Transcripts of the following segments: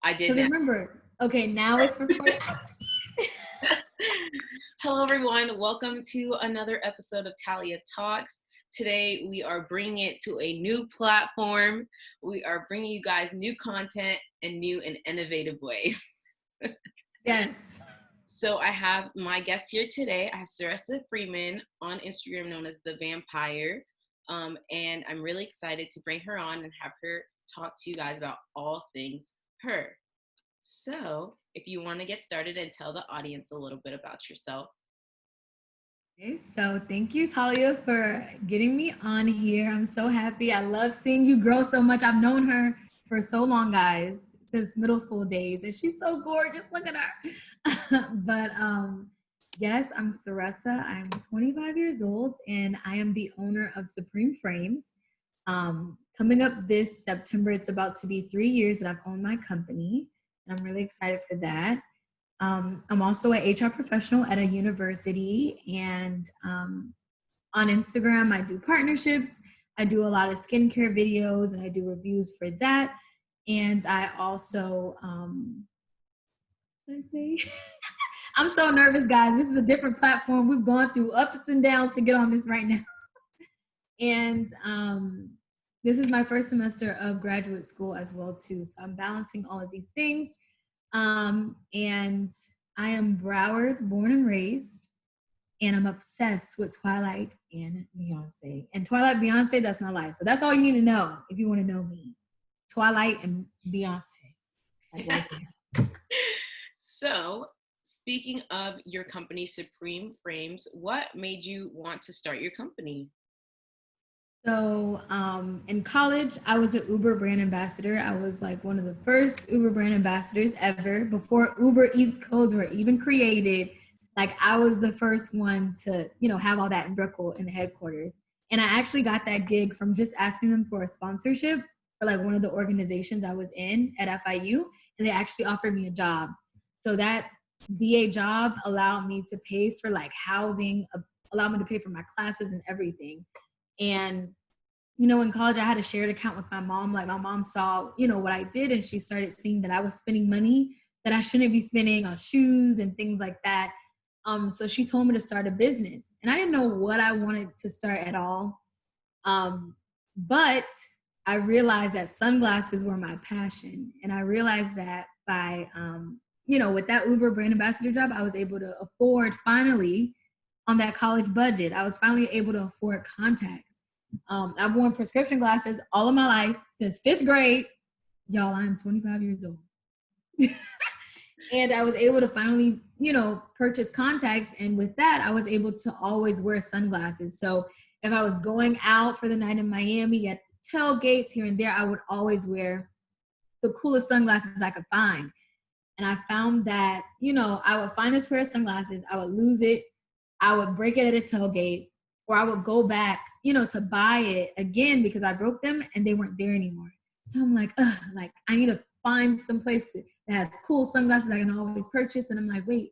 I did Because now. remember, okay, now it's recorded. Hello, everyone. Welcome to another episode of Talia Talks. Today, we are bringing it to a new platform. We are bringing you guys new content in new and innovative ways. Yes. So I have my guest here today. I have Ceressa Freeman on Instagram, known as the Vampire. And I'm really excited to bring her on and have her talk to you guys about all things her. So if you want to get started and tell the audience a little bit about yourself. Okay, so thank you, Talia, for getting me on here. I'm so happy. I love seeing you grow so much. I've known her for so long, guys, since middle school days, and she's so gorgeous. Look at her. But yes, I'm Ceressa. I'm 25 years old, and I am the owner of Supreme Frames. Coming up this September, it's about to be 3 years that I've owned my company, and I'm really excited for that. I'm also an HR professional at a university, and on Instagram, I do partnerships. I do a lot of skincare videos, and I do reviews for that. And I also, what did I say? I'm so nervous, guys. This is a different platform. We've gone through ups and downs to get on this right now. And this is my first semester of graduate school as well, too. So I'm balancing all of these things. And I am Broward, born and raised, and I'm obsessed with Twilight and Beyonce. And Twilight, Beyonce, that's my life. So that's all you need to know if you want to know me. Twilight and Beyonce, like right there. So speaking of your company, Supreme Frames, what made you want to start your company? So in college, I was an Uber brand ambassador. I was like one of the first Uber brand ambassadors ever. Before Uber Eats codes were even created, like I was the first one to, have all that in Brickell in the headquarters. And I actually got that gig from just asking them for a sponsorship for like one of the organizations I was in at FIU. And they actually offered me a job. So that VA job allowed me to pay for like housing, allowed me to pay for my classes and everything. And, in college, I had a shared account with my mom. Like my mom saw, what I did, and she started seeing that I was spending money that I shouldn't be spending on shoes and things like that. So she told me to start a business, and I didn't know what I wanted to start at all. But I realized that sunglasses were my passion. And I realized that by, with that Uber brand ambassador job, I was able to afford finally on that college budget. I was finally able to afford contacts. I've worn prescription glasses all of my life since 5th grade. Y'all, I'm 25 years old. And I was able to finally, purchase contacts. And with that, I was able to always wear sunglasses. So if I was going out for the night in Miami at tailgates here and there, I would always wear the coolest sunglasses I could find. And I found that, I would find this pair of sunglasses, I would lose it, I would break it at a tailgate, or I would go back, to buy it again because I broke them and they weren't there anymore. So I'm like, I need to find some place that has cool sunglasses I can always purchase. And I'm like, wait,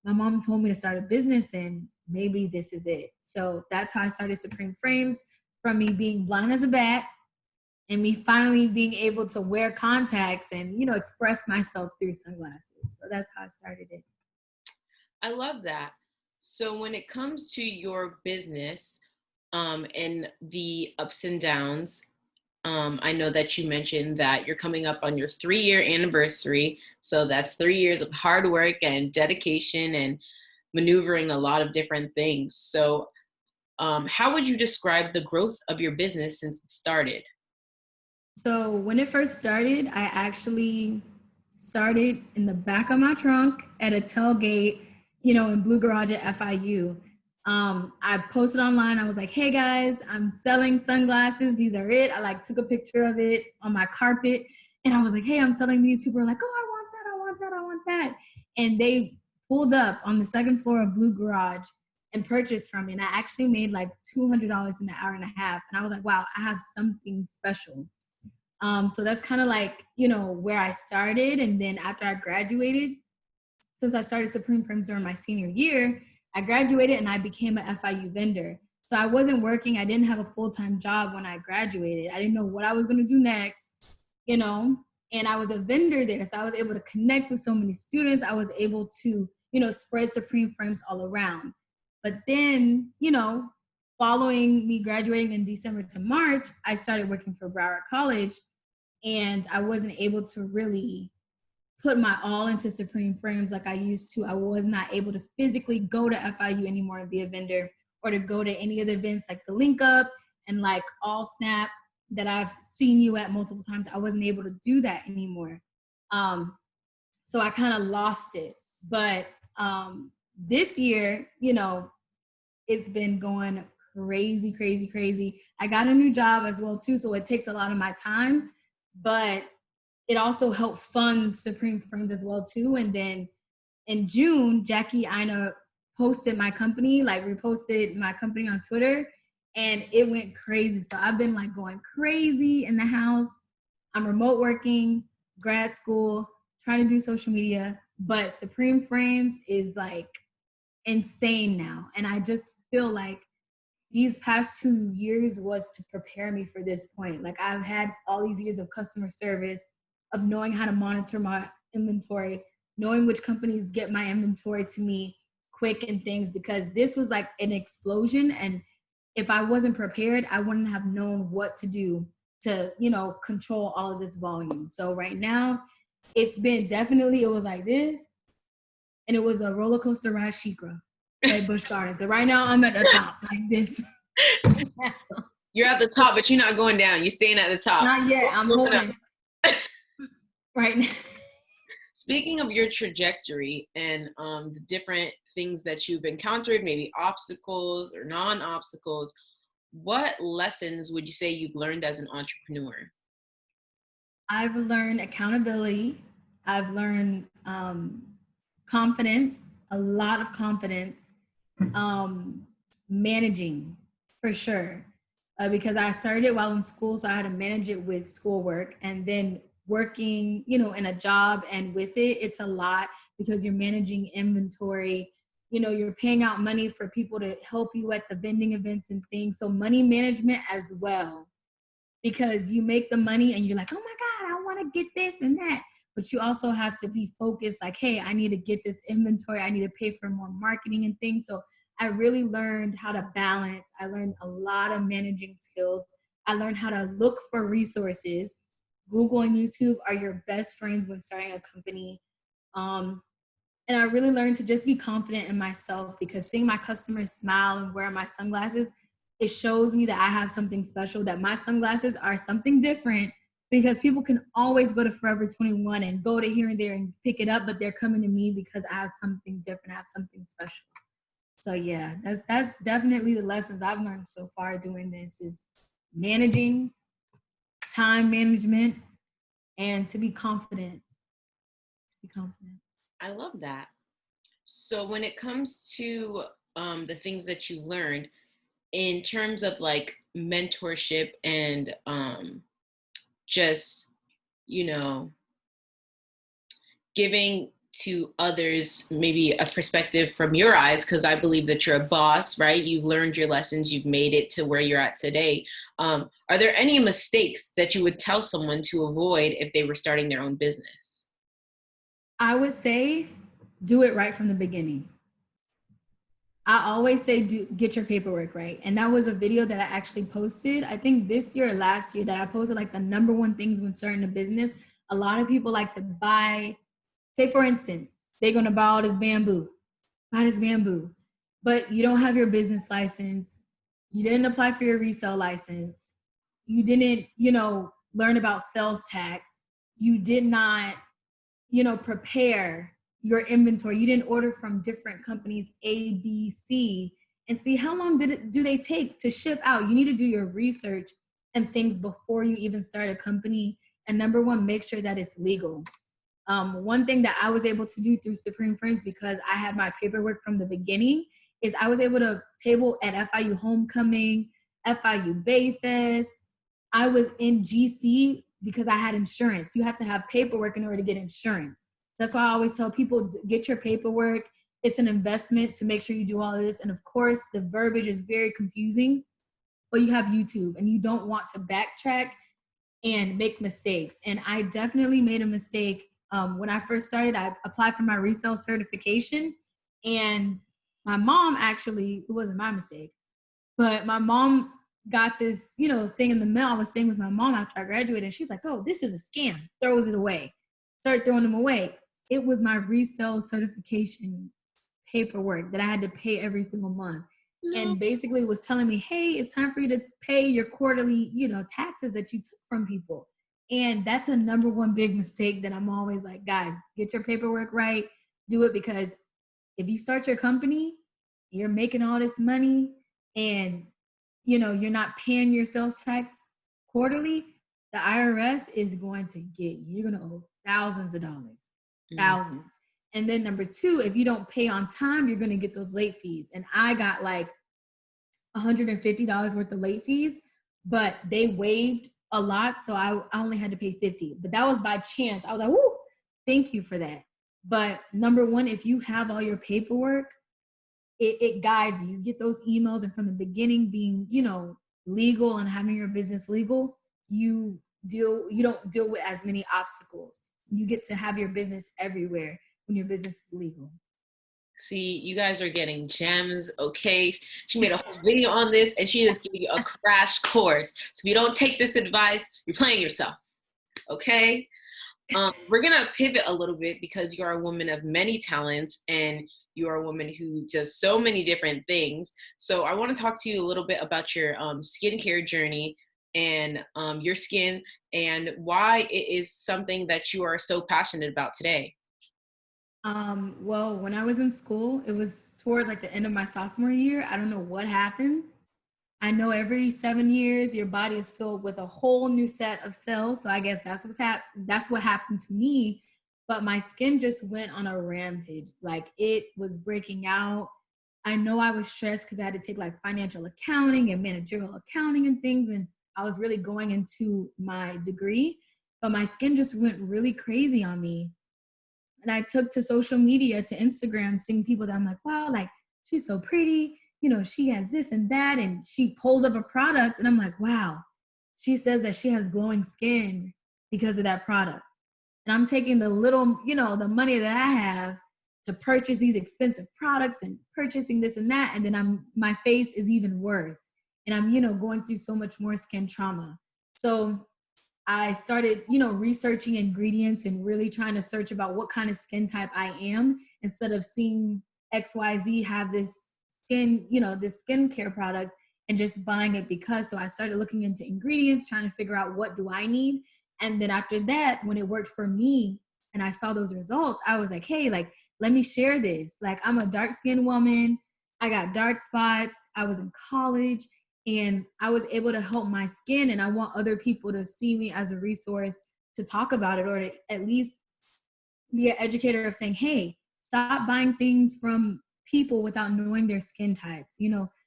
my mom told me to start a business and maybe this is it. So that's how I started Supreme Frames, from me being blind as a bat and me finally being able to wear contacts and, express myself through sunglasses. So that's how I started it. I love that. So when it comes to your business and the ups and downs, I know that you mentioned that you're coming up on your 3-year anniversary. So that's 3 years of hard work and dedication and maneuvering a lot of different things. So how would you describe the growth of your business since it started? So when it first started, I actually started in the back of my trunk at a tailgate, in Blue Garage at FIU. I posted online. I was like, hey guys, I'm selling sunglasses. These are it. I took a picture of it on my carpet. And I was like, hey, I'm selling these. People were like, oh, I want that. I want that. I want that. And they pulled up on the second floor of Blue Garage and purchased from me. And I actually made like $200 in an hour and a half. And I was like, wow, I have something special. So that's kind of like, where I started. And then after I graduated, since I started Supreme Frames during my senior year, I graduated and I became an FIU vendor. So I wasn't working. I didn't have a full-time job when I graduated. I didn't know what I was going to do next, and I was a vendor there. So I was able to connect with so many students. I was able to, spread Supreme frames all around. But then, following me graduating in December to March, I started working for Broward College, and I wasn't able to really put my all into Supreme frames like I used to. I was not able to physically go to FIU anymore and be a vendor, or to go to any of the events like the Link Up and like All Snap that I've seen you at multiple times. I wasn't able to do that anymore. So I kind of lost it. But this year, it's been going crazy, crazy, crazy. I got a new job as well too, so it takes a lot of my time, but it also helped fund Supreme Friends as well too. And then in June, Jackie Ina posted my company, like reposted my company on Twitter, and it went crazy. So I've been like going crazy in the house. I'm remote working, grad school, trying to do social media, but Supreme Frames is like insane now. And I just feel like these past 2 years was to prepare me for this point. Like I've had all these years of customer service, of knowing how to monitor my inventory, knowing which companies get my inventory to me quick and things, because this was like an explosion. And if I wasn't prepared, I wouldn't have known what to do to, control all of this volume. So right now, it's been definitely, it was like this, and it was the roller coaster ride Shikra, like Busch Gardens. So right now I'm at the top, like this. You're at the top, but you're not going down. You're staying at the top. Not yet. I'm holding right now. Speaking of your trajectory and the different things that you've encountered, maybe obstacles or non-obstacles, what lessons would you say you've learned as an entrepreneur? I've learned accountability. I've learned confidence, a lot of confidence, managing for sure. Because I started it while in school, so I had to manage it with schoolwork, and then working, in a job, and with it, it's a lot because you're managing inventory. You're paying out money for people to help you at the vending events and things. So money management as well, because you make the money and you're like, oh my God, I want to get this and that. But you also have to be focused, like, hey, I need to get this inventory. I need to pay for more marketing and things. So I really learned how to balance. I learned a lot of managing skills. I learned how to look for resources. Google and YouTube are your best friends when starting a company. And I really learned to just be confident in myself, because seeing my customers smile and wear my sunglasses, it shows me that I have something special, that my sunglasses are something different, because people can always go to Forever 21 and go to here and there and pick it up, but they're coming to me because I have something different. I have something special. So yeah, that's definitely the lessons I've learned so far doing this, is managing, time management, and to be confident. To be confident. I love that. So when it comes to the things that you learned in terms of like mentorship and just, giving to others maybe a perspective from your eyes, because I believe that you're a boss, right? You've learned your lessons, you've made it to where you're at today. Are there any mistakes that you would tell someone to avoid if they were starting their own business? I would say do it right from the beginning. I always say get your paperwork right. And that was a video that I actually posted, I think this year or last year, that I posted like the number one things when starting a business. A lot of people like to buy, say for instance, they're going to buy all this bamboo, but you don't have your business license. You didn't apply for your resale license. You didn't, learn about sales tax. You did not, prepare your inventory. You didn't order from different companies, A, B, C, and see how long do they take to ship out. You need to do your research and things before you even start a company. And number one, make sure that it's legal. One thing that I was able to do through Supreme Friends, because I had my paperwork from the beginning, is I was able to table at FIU Homecoming, FIU Bayfest. I was in GC because I had insurance. You have to have paperwork in order to get insurance. That's why I always tell people, get your paperwork. It's an investment to make sure you do all of this. And of course, the verbiage is very confusing, but you have YouTube and you don't want to backtrack and make mistakes. And I definitely made a mistake. When I first started, I applied for my resale certification, and my mom actually, it wasn't my mistake, but my mom got this, thing in the mail. I was staying with my mom after I graduated, and she's like, "Oh, this is a scam." Throws it away. Started throwing them away. It was my resale certification paperwork that I had to pay every single month. No. And basically was telling me, "Hey, it's time for you to pay your quarterly, taxes that you took from people." And that's a number one big mistake that I'm always like, guys, get your paperwork right, do it, because if you start your company, you're making all this money, and you're not paying your sales tax quarterly, the IRS is going to get you. You're going to owe thousands of dollars, Mm. thousands. And then number two, if you don't pay on time, you're going to get those late fees. And I got like $150 worth of late fees, but they waived a lot. So I only had to pay 50, but that was by chance. I was like, whoo, thank you for that. But number one, if you have all your paperwork, it guides you. Get those emails, and from the beginning, being legal and having your business legal, you don't deal with as many obstacles. You get to have your business everywhere when your business is legal. See, you guys are getting gems, okay? She made a whole video on this, and she just gave you a crash course. So if you don't take this advice, you're playing yourself, okay? We're gonna pivot a little bit because you're a woman of many talents, and you're a woman who does so many different things. So I want to talk to you a little bit about your skincare journey and your skin, and why it is something that you are so passionate about today. Well, when I was in school, it was towards like the end of my sophomore year. I don't know what happened. I know every 7 years your body is filled with a whole new set of cells. So I guess that's what happened to me. But my skin just went on a rampage. Like, it was breaking out. I know I was stressed because I had to take like financial accounting and managerial accounting and things. And I was really going into my degree. But my skin just went really crazy on me. And I took to social media, to Instagram, seeing people that I'm like, wow, like, she's so pretty. She has this and that. And she pulls up a product, and I'm like, wow, she says that she has glowing skin because of that product. And I'm taking the little, the money that I have to purchase these expensive products and purchasing this and that. And then my face is even worse. And I'm, going through so much more skin trauma. So I started, researching ingredients and really trying to search about what kind of skin type I am, instead of seeing XYZ have this this skincare product and just buying it because. So I started looking into ingredients, trying to figure out what do I need. And then after that, when it worked for me and I saw those results, I was like, hey, like, let me share this. Like, I'm a dark skinned woman. I got dark spots. I was in college, and I was able to help my skin, and I want other people to see me as a resource to talk about it, or to at least be an educator of saying, hey, stop buying things from people without knowing their skin types.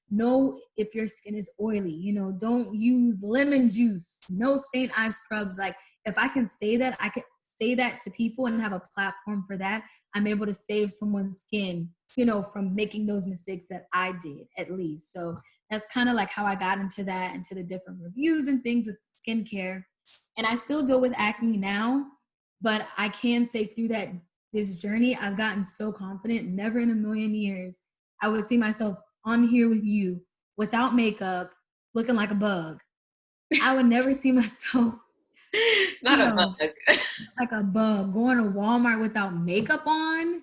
Know if your skin is oily. Don't use lemon juice. No St. Ives scrubs. Like, if I can say that, I can say that to people and have a platform for that. I'm able to save someone's skin, from making those mistakes that I did, at least. So that's kind of like how I got into that, into the different reviews and things with skincare. And I still deal with acne now, but I can say through this journey, I've gotten so confident. Never in a million years I would see myself on here with you without makeup, looking like a bug. I would never see myself, you Not a know, bug. like a bug, going to Walmart without makeup on.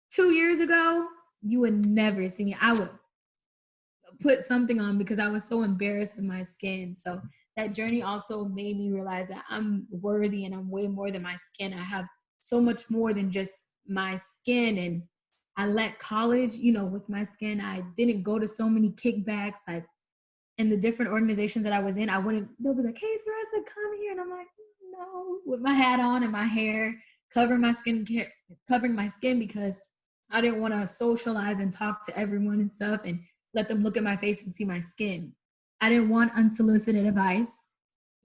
2 years ago, you would never see me. I would put something on because I was so embarrassed in my skin. So that journey also made me realize that I'm worthy and I'm way more than my skin. I have so much more than just my skin. And I let college, with my skin. I didn't go to so many kickbacks. Like, in the different organizations that I was in, they'll be like, hey, Ceressa, come here. And I'm like, no, with my hat on and my hair, covering my skin because I didn't want to socialize and talk to everyone and stuff and let them look at my face and see my skin. I didn't want unsolicited advice.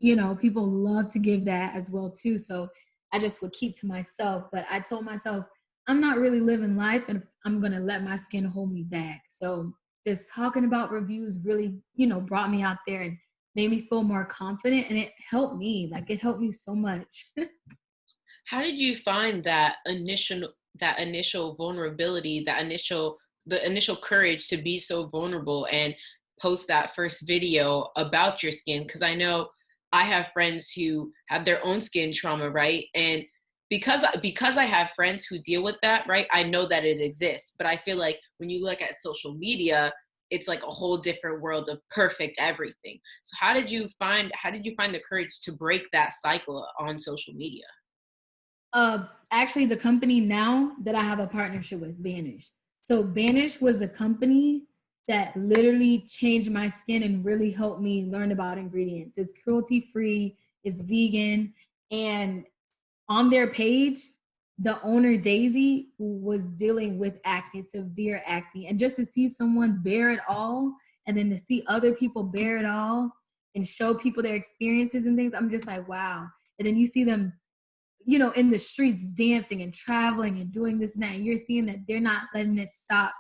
People love to give that as well too. So I just would keep to myself. But I told myself, I'm not really living life, and I'm going to let my skin hold me back. So just talking about reviews really, brought me out there and made me feel more confident, and it helped me. Like, it helped me so much. How did you find that initial vulnerability, the initial courage to be so vulnerable and post that first video about your skin? Because I know I have friends who have their own skin trauma, right? And because I have friends who deal with that, right? I know that it exists, but I feel like when you look at social media, it's like a whole different world of perfect everything. So how did you find the courage to break that cycle on social media? Actually, the company now that I have a partnership with, Banish. So Banish was the company that literally changed my skin and really helped me learn about ingredients. It's cruelty free, it's vegan, and on their page, the owner Daisy was dealing with acne, severe acne, and just to see someone bear it all, and then to see other people bear it all and show people their experiences and things, I'm just like, wow. And then you see them, in the streets dancing and traveling and doing this and that, and you're seeing that they're not letting it stop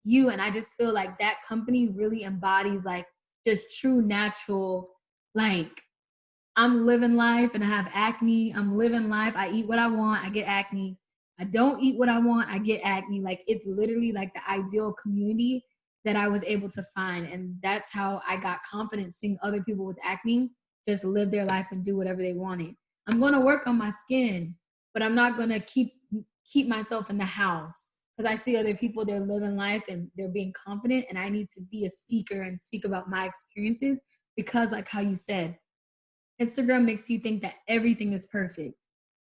you. And I just feel like that company really embodies like just true natural, like, I'm living life and I have acne. I'm living life. I eat what I want. I get acne. I don't eat what I want. I get acne. Like, it's literally like the ideal community that I was able to find. And that's how I got confident seeing other people with acne just live their life and do whatever they wanted. I'm going to work on my skin, but I'm not going to keep myself in the house because I see other people, they're living life and they're being confident. And I need to be a speaker and speak about my experiences because, like how you said, Instagram makes you think that everything is perfect.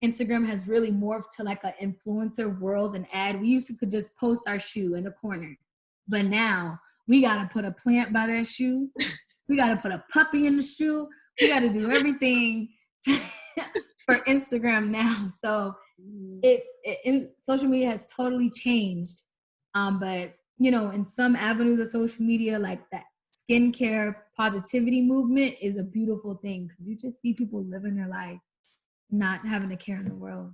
Instagram has really morphed to like an influencer world and ad. We used to could just post our shoe in the corner, but now we got to put a plant by that shoe. We got to put a puppy in the shoe. We got to do everything for Instagram now. So social media has totally changed. But in some avenues of social media, like that skincare positivity movement is a beautiful thing because you just see people living their life, not having a care in the world.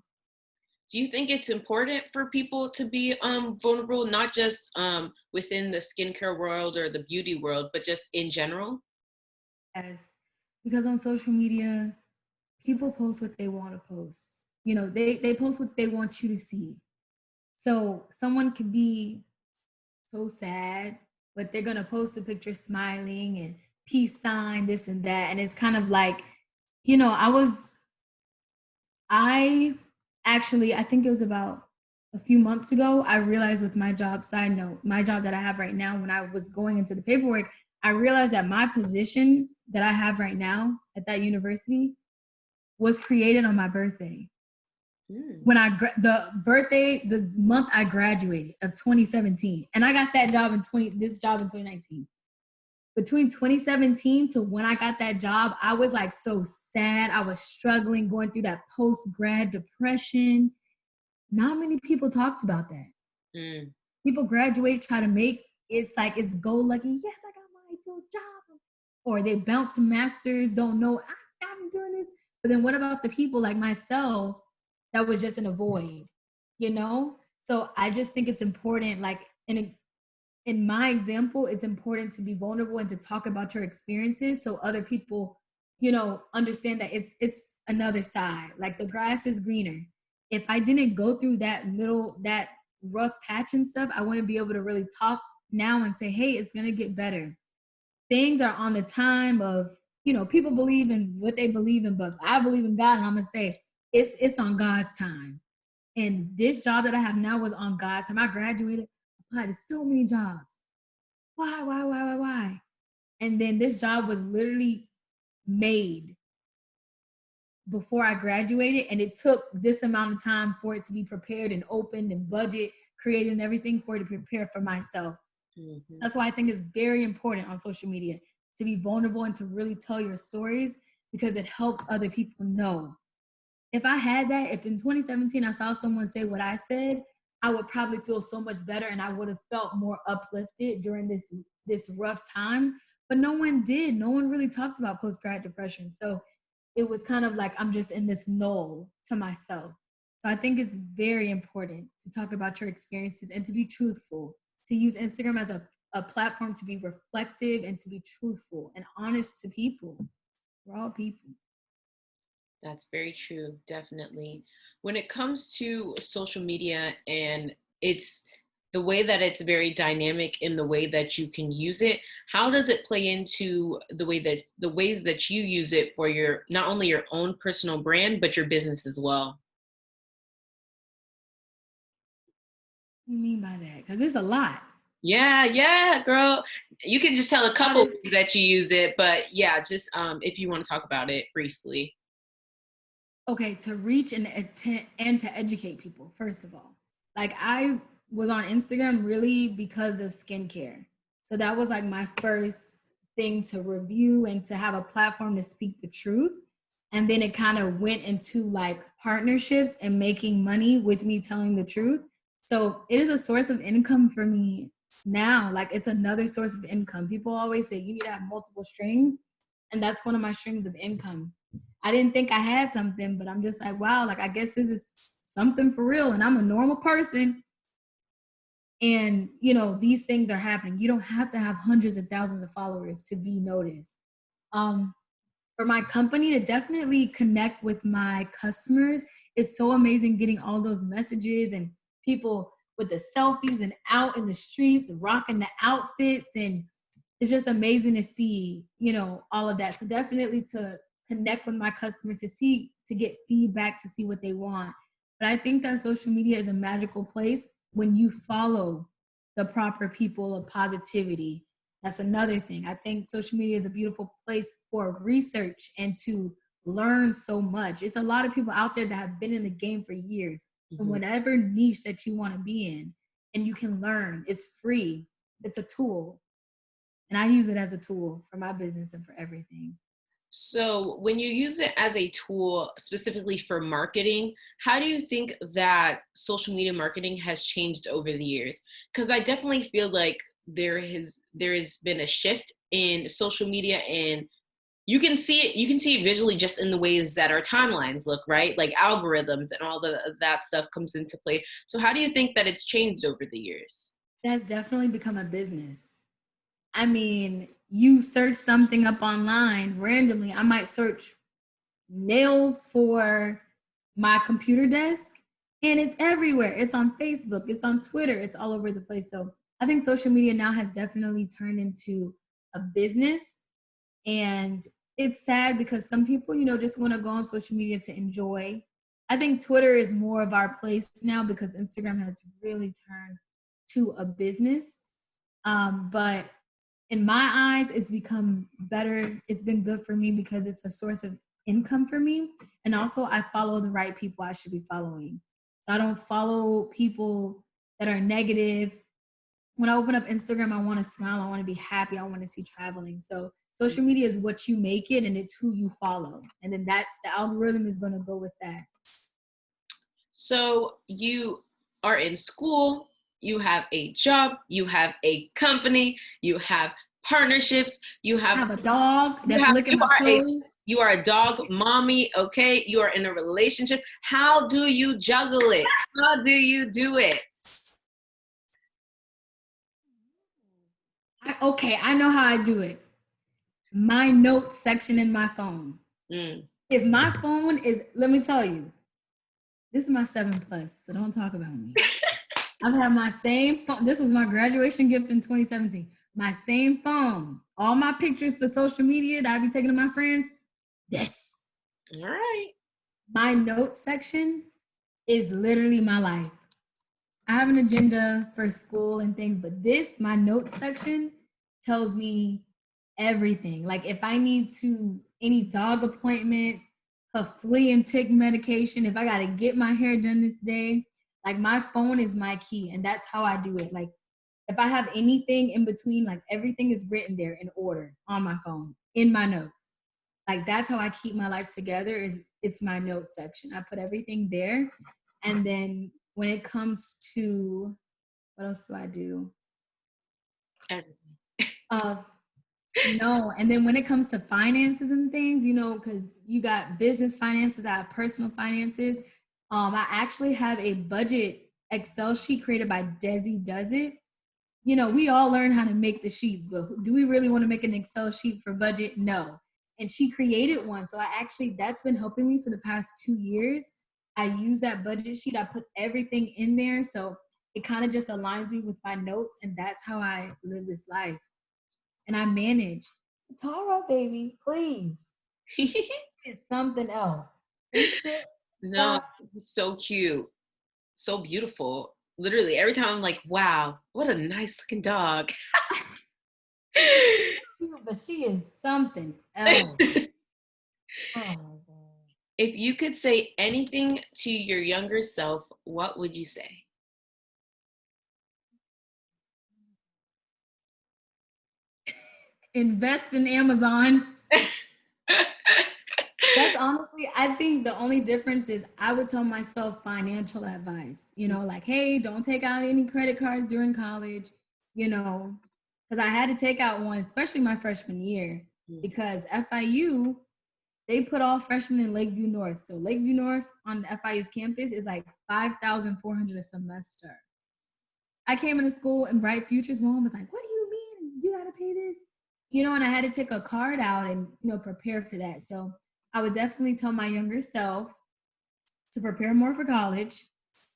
Do you think it's important for people to be vulnerable, not just within the skincare world or the beauty world, but just in general? Yes, because on social media, people post what they want to post. They post what they want you to see. So someone could be so sad, but they're gonna post a picture smiling and peace sign, this and that. And it's kind of like, I actually, I think it was about a few months ago, I realized with my job, side note, my job that I have right now, when I was going into the paperwork, I realized that my position that I have right now at that university was created on my birthday. Mm. When the month I graduated of 2017, and I got that job this job in 2019. Between 2017 to when I got that job, I was like so sad. I was struggling, going through that post-grad depression. Not many people talked about that. Mm. People graduate, try to make it's like it's go lucky. Yes, I got my ideal job. Or they bounce to masters, don't know I'm doing this. But then what about the people like myself that was just in a void, So I just think it's important, like in my example, it's important to be vulnerable and to talk about your experiences so other people, understand that it's another side. Like the grass is greener. If I didn't go through that rough patch and stuff, I wouldn't be able to really talk now and say, hey, it's gonna get better. Things are on the time of, people believe in what they believe in, but I believe in God, and I'm gonna say it's on God's time. And this job that I have now was on God's time. I graduated, applied to so many jobs. Why? And then this job was literally made before I graduated, and it took this amount of time for it to be prepared and opened and budget created and everything for it to prepare for myself. Mhm. That's why I think it's very important on social media to be vulnerable and to really tell your stories because it helps other people know. If I had that, if in 2017 I saw someone say what I said, I would probably feel so much better and I would have felt more uplifted during this rough time. But no one did. No one really talked about post-grad depression. So it was kind of like I'm just in this null to myself. So I think it's very important to talk about your experiences and to be truthful, to use Instagram as a platform to be reflective and to be truthful and honest to people. We're all people. That's very true, definitely. When it comes to social media and it's the way that it's very dynamic in the way that you can use it, how does it play into the ways that you use it for your not only your own personal brand but your business as well? What do you mean by that? Because it's a lot. Yeah, yeah, girl. You can just tell a How couple does ways that you use it, but yeah, just if you want to talk about it briefly. Okay, to reach and attend and to educate people, first of all. Like I was on Instagram really because of skincare. So that was like my first thing to review and to have a platform to speak the truth. And then it kind of went into like partnerships and making money with me telling the truth. So it is a source of income for me now. Like it's another source of income. People always say you need to have multiple strings. And that's one of my strings of income. I didn't think I had something, but I'm just like, wow, like I guess this is something for real. And I'm a normal person. And these things are happening. You don't have to have hundreds of thousands of followers to be noticed. Um, for my company to definitely connect with my customers, it's so amazing getting all those messages and people with the selfies and out in the streets rocking the outfits, and it's just amazing to see all of that. So definitely to connect with my customers, to get feedback, to see what they want. But I think that social media is a magical place when you follow the proper people of positivity. That's another thing. I think social media is a beautiful place for research and to learn so much. It's a lot of people out there that have been in the game for years, in Mhm. whatever niche that you want to be in, and you can learn. It's free. It's a tool. And I use it as a tool for my business and for everything. So, when you use it as a tool specifically for marketing, how do you think that social media marketing has changed over the years? Because I definitely feel like there has been a shift in social media, and you can see it visually just in the ways that our timelines look, right? Like algorithms and all that stuff comes into play. So, how do you think that it's changed over the years? It has definitely become a business. I mean, you search something up online randomly. I might search nails for my computer desk, and it's everywhere. It's on Facebook, it's on Twitter, it's all over the place. So I think social media now has definitely turned into a business. And it's sad because some people, just want to go on social media to enjoy. I think Twitter is more of our place now because Instagram has really turned to a business. But in my eyes, it's become better. It's been good for me because it's a source of income for me. And also, I follow the right people I should be following. So I don't follow people that are negative. When I open up Instagram, I want to smile. I want to be happy. I want to see traveling. So social media is what you make it, and it's who you follow. And then that's the algorithm is going to go with that. So you are in school, you have a job, you have a company, you have partnerships, I have a dog you that's have licking my toes. you are a dog mommy, okay? You are in a relationship. How do you juggle it? How do you do it? Okay, I know how I do it. My notes section in my phone. Mm. If my phone is, let me tell you, this is my 7 plus, so don't talk about me. I've had my same phone. This was my graduation gift in 2017. My same phone. All my pictures for social media that I be taking to my friends. This. All right. My notes section is literally my life. I have an agenda for school and things, but my notes section tells me everything. Like if I need any dog appointments, a flea and tick medication, if I got to get my hair done this day, like my phone is my key. And that's how I do it. Like if I have anything in between, like everything is written there in order on my phone, in my notes. Like that's how I keep my life together, is it's my notes section. I put everything there. And then when it comes to, what else do I do? Everything. Uh, no. And then when it comes to finances and things, because you got business finances, I have personal finances. I actually have a budget Excel sheet created by Desi Does It, you know, we all learn how to make the sheets, but do we really want to make an Excel sheet for budget? No. And she created one. So I actually, that's been helping me for the past 2 years. I use that budget sheet. I put everything in there. So it kind of just aligns me with my notes. And that's how I live this life. And I manage. Tara, baby, please. It's something else. Can you sit? No, Stop. so cute, so beautiful. Literally, every time I'm like, wow, what a nice looking dog. Cute, but she is something else. Oh my God. If you could say anything to your younger self, what would you say? Invest in Amazon. That's honestly, I think the only difference is I would tell myself financial advice, you know, like, hey, don't take out any credit cards during college, you know, because I had to take out one, especially my freshman year, because FIU, they put all freshmen in Lakeview North. So Lakeview North on FIU's campus is like 5,400 a semester. I came into school and Bright Futures mom was like, what do you mean you gotta pay this? You know, and I had to take a card out and, you know, prepare for that. So I would definitely tell my younger self to prepare more for college,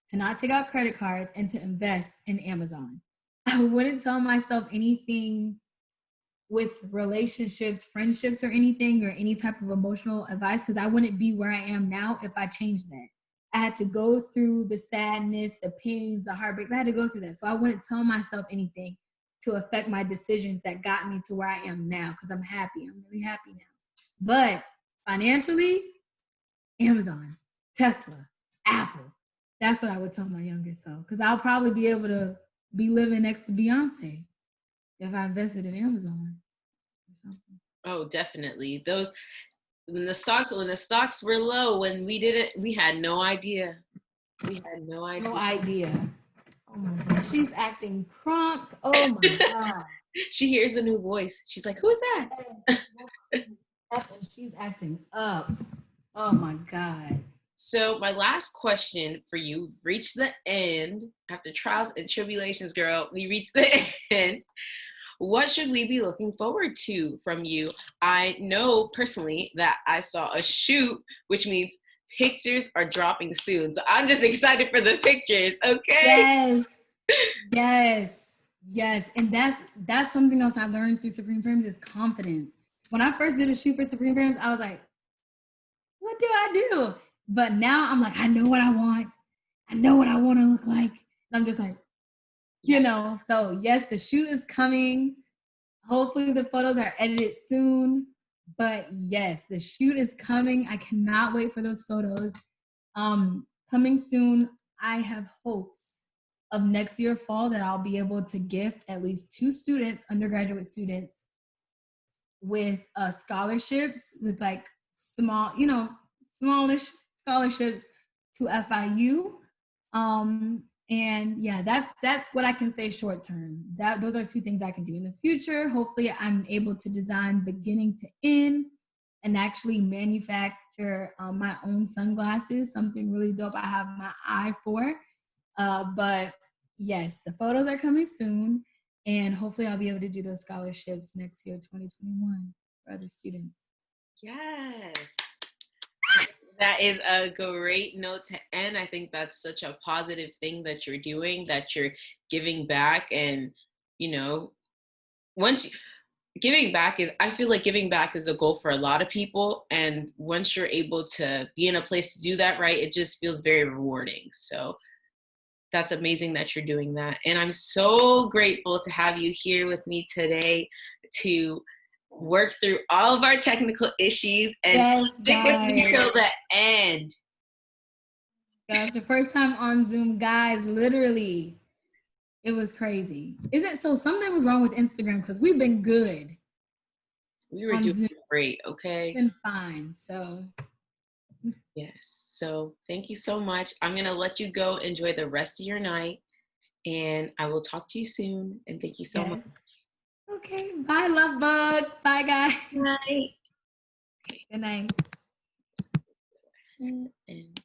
to not take out credit cards, and to invest in Amazon. I wouldn't tell myself anything with relationships, friendships, or anything, or any type of emotional advice, because I wouldn't be where I am now if I changed that. I had to go through the sadness, the pains, the heartbreaks. I had to go through that. So I wouldn't tell myself anything to affect my decisions that got me to where I am now, because I'm happy. I'm really happy now. But financially, Amazon, Tesla, Apple. That's what I would tell my younger self, because I'll probably be able to be living next to Beyonce if I invested in Amazon or something. Oh, definitely. Those when the stocks were low, when we did it, we had no idea. We had no No idea. idea. Oh my God. She's acting crunk. Oh my God. She hears a new voice. She's like, "Who's that?" And she's acting up. Oh my God. So my last question for you, reached the end after trials and tribulations, girl. We reached the end. What should we be looking forward to from you? I know personally that I saw a shoot, which means pictures are dropping soon. So I'm just excited for the pictures, okay? Yes. Yes. Yes. And that's something else I learned through Supreme Frames is confidence. When I first did a shoot for Supreme Frames, I was like, what do I do? But now I'm like, I know what I want. I know what I want to look like. And I'm just like, you know, so yes, the shoot is coming. Hopefully the photos are edited soon. But yes, the shoot is coming. I cannot wait for those photos. Coming soon. I have hopes of next year fall that I'll be able to gift at least 2 students, undergraduate students, with scholarships, with like small, you know, smallish scholarships to FIU. And yeah, that's what I can say short term. That those are 2 things I can do in the future. Hopefully, I'm able to design beginning to end and actually manufacture my own sunglasses. Something really dope I have my eye for. But yes, the photos are coming soon, and hopefully, I'll be able to do those scholarships next year, 2021, for other students. Yes. That is a great note to end. I think that's such a positive thing that you're doing, that you're giving back. And, you know, once you, giving back is, I feel like giving back is a goal for a lot of people. And once you're able to be in a place to do that, right, it just feels very rewarding. So that's amazing that you're doing that. And I'm so grateful to have you here with me today to work through all of our technical issues and Yes, stick with me guys. till the end. Gosh, the first time on Zoom, guys, literally, it was crazy. Is it so? Something was wrong with Instagram because we've been good We were on doing Zoom, great, okay? been fine. So Yes. So thank you so much. I'm going to let you go enjoy the rest of your night, and I will talk to you soon. And thank you so much. yes. Okay. Bye, love bug. Bye, guys. Good night. Good night. And